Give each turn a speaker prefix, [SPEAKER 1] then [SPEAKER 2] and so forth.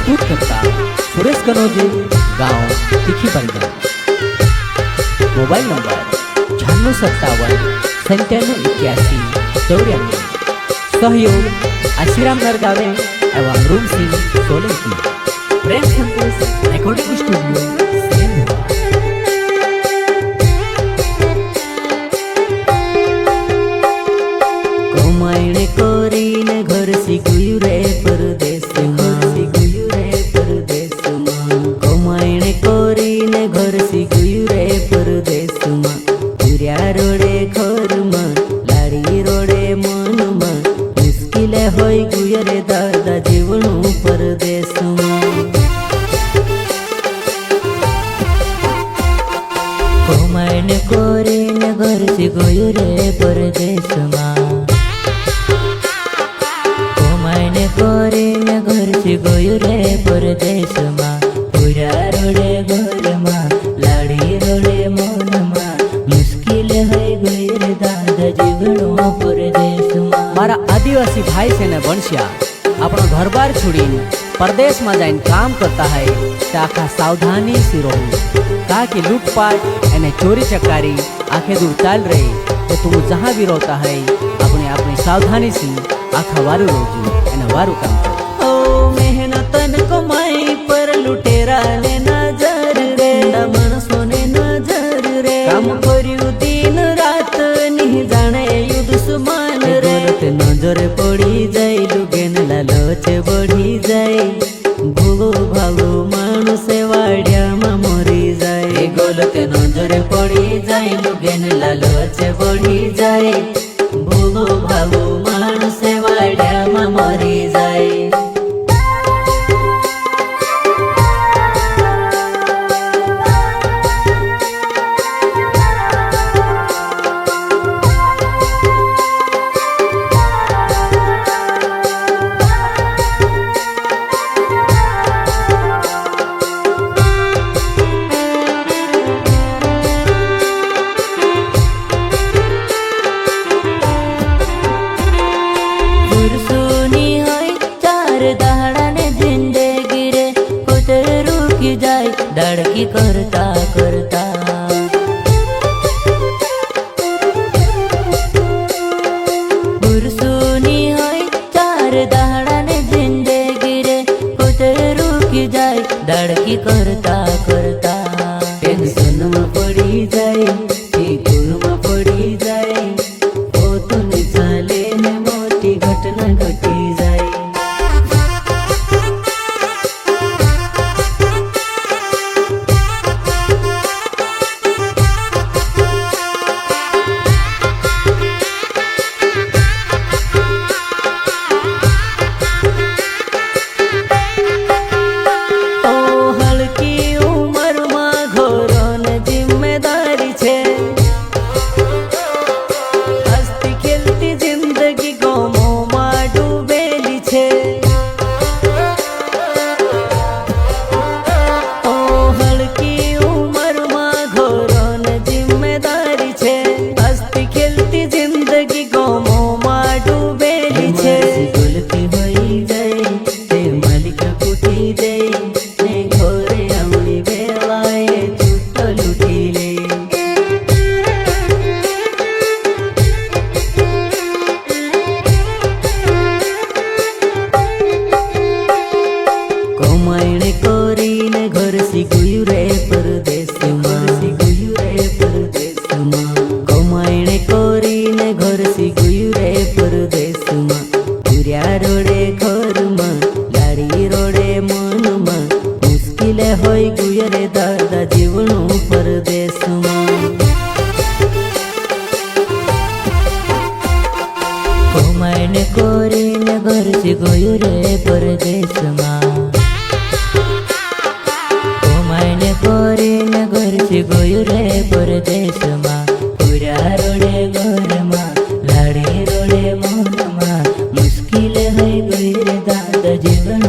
[SPEAKER 1] प्रस्तुत करता सुरेश कनोजी, गांव तिखी बंदर। मोबाइल नंबर 9657 9781 सहयोग आशीराम नरगावे एवं रूम सिंह सोलंकी। प्रेम संतोष रेकॉर्डिंग स्टूडियो सेंधवा।
[SPEAKER 2] कमाईने कोरीने घर सिगुयु रे परदेश में, सिगुयु रे परदेश में। कमाईने कोरीने घर सिगुयु रे परदेश में। पुरिया रोडे घर में, लाड़ी रोडे मन में। मुश्किले होई गुय रे दादा जीवनु परदेश में। कमाईने कोरीने घर सिगुयु रे परदेश में। कोरीने घर से गयो रे परदेश में। पूरा रोडे घर में, लाड़ी रोडे मन में। मुश्किल है गयो रे दादा जीवनो परदेश में।
[SPEAKER 1] मारा आदिवासी भाई से ने बंशिया अपना घर बार छोड़ी परदेश में जाइन काम करता है ताका सावधानी से रहो, का कि लूटपाट एने चोरी चकारी आखे दूर चाल रही। तो तुम जहाँ भी रहता है अपने अपनी सावधानी से आखा वारू रोजू एने वारू काम करो।
[SPEAKER 2] ओ मेहनतन कमाई पर लुटेरा ने नजर रे, मन सोने नजर रे। काम करियो दिन रात नहीं जाने यु दुश्मन रे। नजर पड़ी जाए लुगेन लालच बढ़ी जाए। भोगो भागो मानुसे वाड्या मरी जाए। गलते नजर पड़ी जाए लुगेन लालच बढ़ी जाए। भोगो भागो मानुसे वाड्या मरी जाए। धड़की करता करता पुरसुनी होई चार दहाड़ा ने जिंदगी रे। कुछ रुकी जाए धड़की करता करता। टेंशन में पड़ी जाए, फिकर में पड़ी जाए। ओ तो न चले ने मोटी घटना घटी जाए। कमाईने कोरीने घर सिगुयु रे परदेश में, सिगुयु रे परदेश में। कमाईने कोरीने घर सिगुयु रे परदेश में। पुरिया रोडे घर में, लाड़ी रोडे मन में। मुश्किल होई गुय रे दादा जीवनो परदेश में। कमाईने कोरीने घर सिगुयु रे परदेश में। कोरीने घर से गयो रे परदेश में। पूरा रोडे घर में, लाड़ी रोडे मन में। मुश्किल है गई रे दादा जीवन